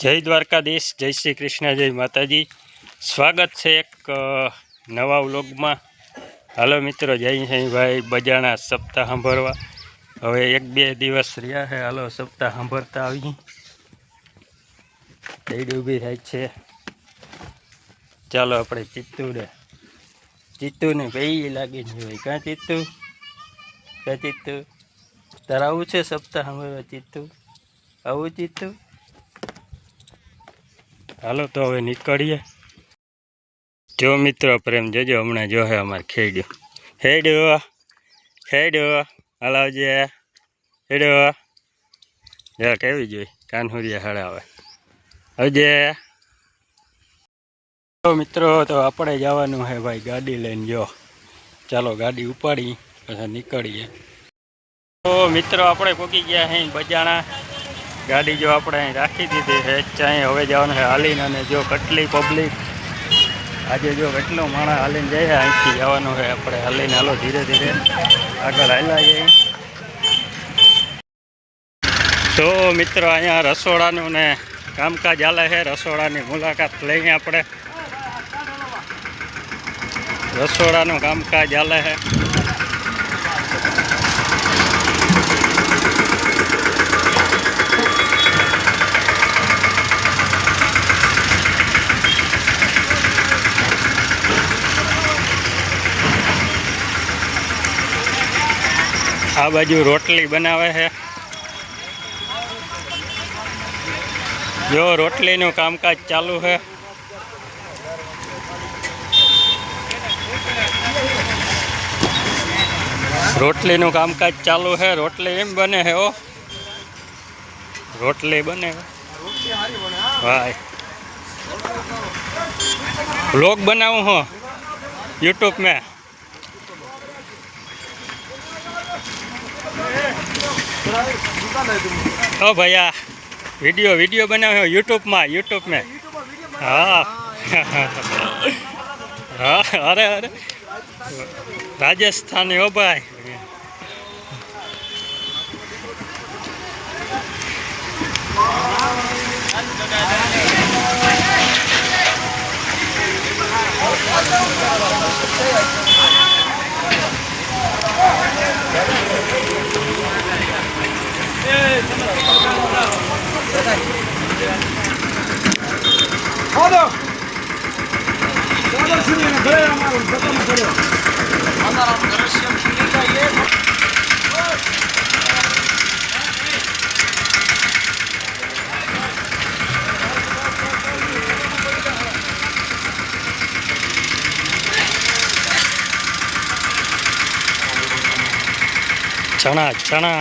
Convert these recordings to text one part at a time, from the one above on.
જય દ્વારકાધીશ, જય શ્રી કૃષ્ણ, જય માતાજી। સ્વાગત છે એક નવા વ્લોગમાં। હાલો મિત્રો, જય ભાઈ બજાણા સપ્તાહ સાંભળવા। હવે 1-2 દિવસ રહ્યા છે। હાલો સપ્તાહ સાંભળતા આવી। દઈડી ઊભી થાય છે। ચાલો આપણે ચિત્તુને ભાઈ લાગી નહીં હોય કાં ચિત્તુ? તારે આવું છે સપ્તાહ સાંભળવા ચિત્તુ? આવું ચિત્તુ? હાલો તો હવે નીકળીએ। જો મિત્રો પ્રેમ જોજો, હમણાં જો હે અમારે ખેડ્યો હલાવજે ખેડ્યો જરા કેવી જોઈ કાનહુરિયા હળાવે હજે। તો મિત્રો તો આપણે જવાનું હે ભાઈ ગાડી લઈને। જો ચાલો ગાડી ઉપાડી પછી નીકળીએ। તો મિત્રો આપણે પહોંચી ગયા હે બજાણા। ગાડી જો આપણે અહીં રાખી દીધી છે ચાંય। હવે જવાનું છે હાલીને। અને જો કેટલી પબ્લિક આજે, જો કેટલો માણસ હાલીને જાય। અહીંથી જવાનું છે આપણે હાલીને। હાલો ધીરે ધીરે આગળ હાલ્યા જઈએ। તો મિત્રો અહીંયા રસોડાનું ને કામકાજ હાલે છે। રસોડાની મુલાકાત લઈએ આપણે। રસોડાનું કામકાજ હાલે છે। આ બાજુ રોટલી બનાવે છે। જો રોટલીનું કામકાજ ચાલુ છે। રોટલીનું કામકાજ ચાલુ છે। રોટલી એમ બને છે। રોટલી બને ભાઈ। વ્લોગ બનાવું हो यूट्यूब में। ओ भैया वीडियो बनावे हो यूट्यूब में। हाँ हाँ, अरे राजस्थानी हो भाई। चना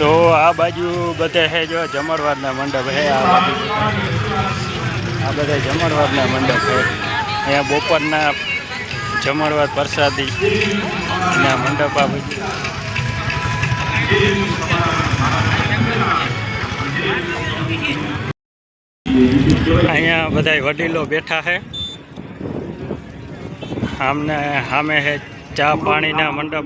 तो आ बाजू बधे है जो जमणवारना मंडप है। आ बधे जमणवारना मंडप है। अँ बपोरना जमणवार प्रसादी मंडप आ बाजू। अँ बधा वडीलो बैठा है। आमने सामे है चा पानी ना मंडप।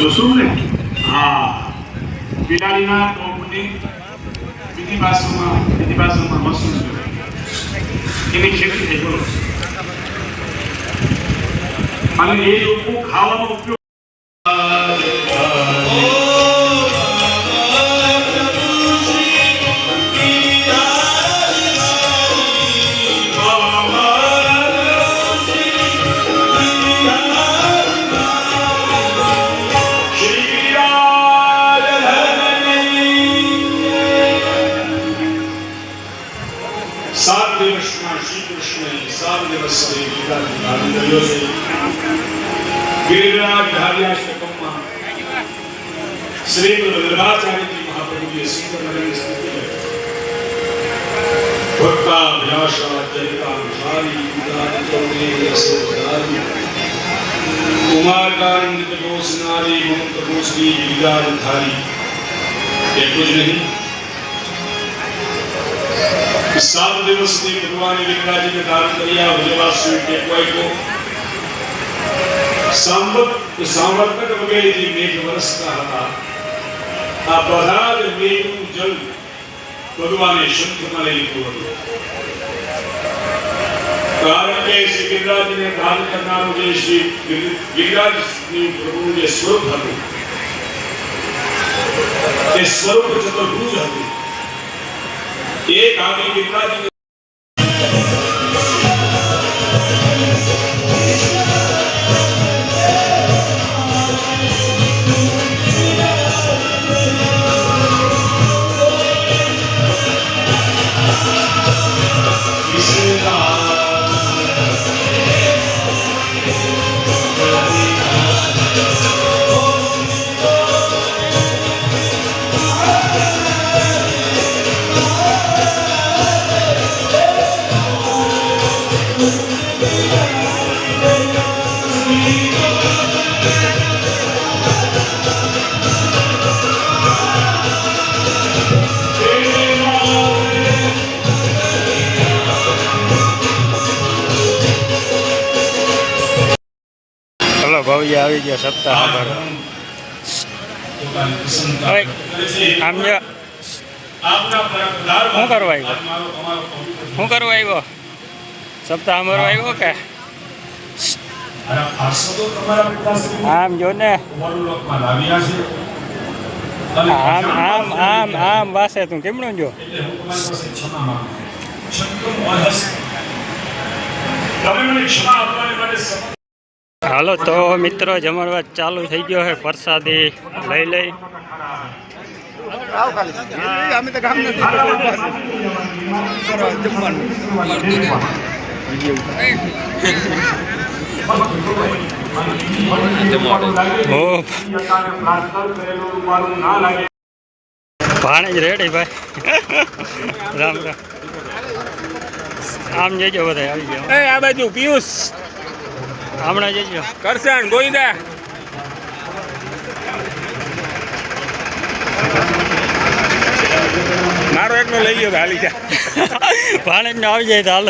मशरूम ने हाँ बिलाड़ीना टोपनी બીજી ભાષામાં મશરૂમ એની ખેતી થઈ બોલો। અને એ લોકો ખાવાનો ઉપયોગ गिरिराजधार्याष्टकम्मा श्री वल्लभाचार्य जी महाप्रभु की सुंदर नगरी स्तुति है। भक्ता व्यासा चरिता विशाली उदार चौरे यशोधारी कुमारकांड तपोस नारी ममत तपोस्वी गिरिराजधारी। ये कुछ नहीं, 7 दिवस में भगवान गिरिराज ने धारण किया व्रजवासी के कोई को सांवर्तक वगैरह जी मेघ वरसता था। आ બધા જ મેઘનું જલ ભગવાને શંખમાં લઈ લીધું હતું, કારણ કે શ્રી ગિરિરાજને ધારણ કરનારું જે શ્રી ગિરિરાજની પ્રભુનું જે સ્વરૂપ હતું એ સ્વરૂપ ચતુર્ભુજ હતું। એક આદિ ગિરિરાજ ભવ્ય આવી ગયા સપ્તાહ ભરવા। આમ જો શું કરવા આવ્યો, શું કરવા આવ્યો? સપ્તાહ ભરવા આવ્યો કે આમ જો ને આમ આમ આમ આમ વાસે તું કેમનું જો। હાલો તો મિત્રો જમણવાર ચાલુ થઈ ગયો છે, પ્રસાદી લઈ લઈ। ભાણે જ રેડી ભાઈ। રામ રામ। આમ જજો બધા આવી ગયા। આ બાજુ પિયુષ હમણાં જજો કરશન ગોવિંદા મારો એકનો લઈ ગયો હાલી જા। ભાણે જ આવી જાય તો હાલ।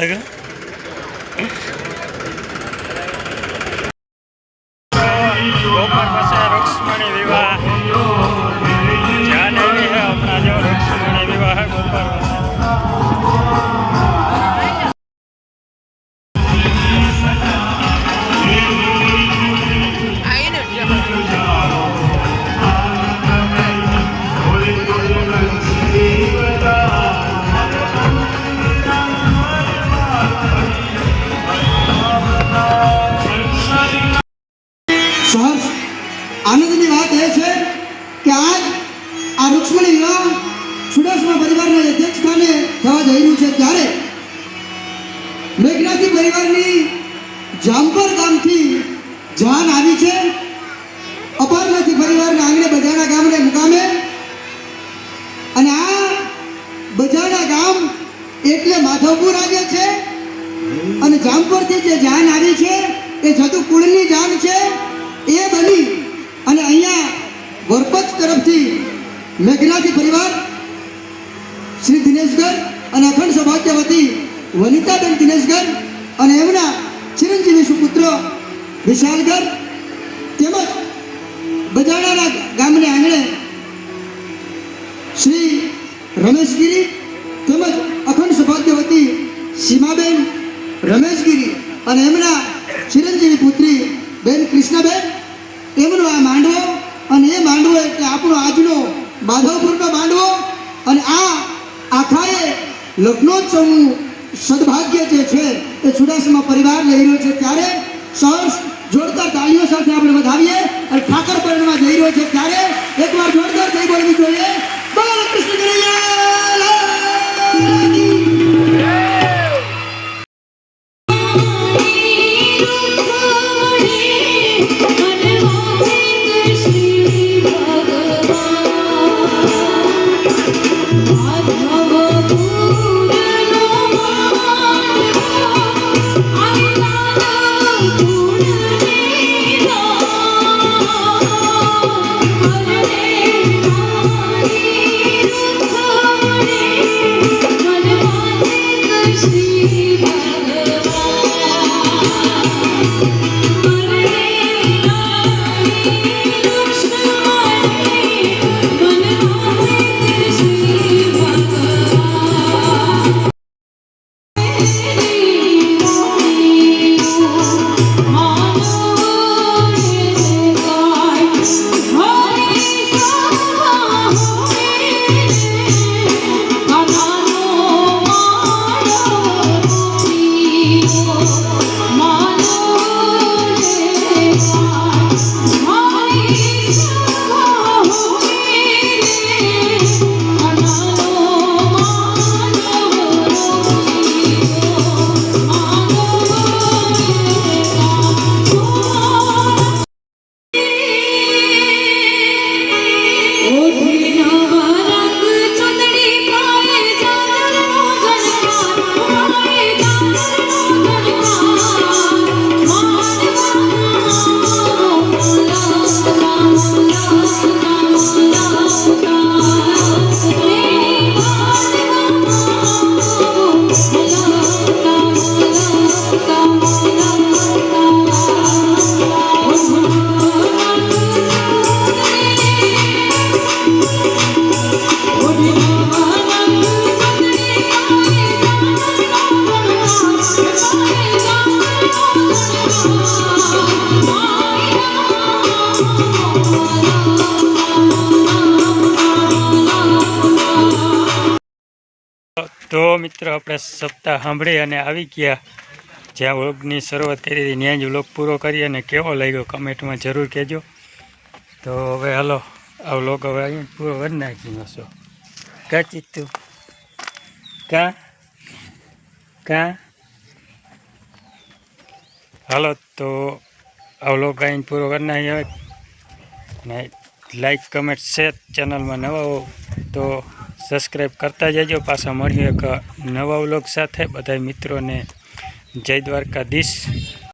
ગોપાલ પાસે રૂક્ષ્મણી વિવાહ ધ્યાન એવી છે હમણાં જો રૂક્ષ્મણી વિવાહ है ગોપાલ પાસે। આનંદની વાત એ છે કે આજ આ રૂક્ષ્મણી વિવાહ સુડાસમા પરિવારના અધ્યક્ષ સ્થાને થવા જઈ રહ્યું છે, ત્યારે મેઘનાથી પરિવારની જામપર ગામથી જાન આવી છે। અપારનાથી પરિવારના આંગણે બજાણા ગામને મુકામે, અને આ બજાણા ગામ એટલે માધવપુર આવે છે, અને જામપરથી જે જાન આવી છે એ જતુ કુળની જાન છે। એ બની અને અહીંયા વરપત તરફથી મેઘનાથી પરિવાર શ્રી દિનેશગર અને અખંડ સૌભાગ્યવતી વનિતાબેન દિનેશગર અને એમના ચિરંજીવી સુપુત્ર વિશાલગર તેમજ બજાણાના ગામને આંગણે શ્રી રમેશગીરી તેમજ અખંડ સૌભાગ્યવતી સીમાબેન રમેશગીરી અને એમના ચિરંજીવી પુત્રી બેન કૃષ્ણબેન એમનો આ માંડવો, અને એ માંડવો એટલે આપણો આજનો માધવપુરનો માંડવો, અને આ આખાએ લગ્નોત્સવનું સદભાગ્ય જે છે એ ચુડાસમા પરિવાર લઈ રહ્યો છે। ત્યારે સહર્ષ જોરદાર તાળીઓ સાથે આપણે વધાવીએ, અને ઠાકર પરણવા જઈ રહ્યો છે ત્યારે એકવાર જોરદાર થઈ બોલવી જોઈએ। બોલો કૃષ્ણ કનૈયા તો મિત્રો આપણે સપ્તાહ સાંભળી અને આવી ગયા જ્યાં વ્લોગની શરૂઆત કરી હતી ત્યાં જ વ્લોગ પૂરો કરી અને કેવો લાગ્યો કમેન્ટમાં જરૂર કહેજો. તો હવે હાલો આ વ્લોગ હવે અહીંયા પૂરો કરી નાખીનો છો. કા ચિત્તું કા હાલો તો આ વ્લોગ અહીં પૂરો કરી નાખી ને લાઈક કમેન્ટ શેર ચેનલમાં નવા હો તો સબસ્ક્રાઈબ કરતા જજો. પાછા મળ્યું એક નવા વ્લોગ સાથે. બધા મિત્રોને જય દ્વારકાધીશ.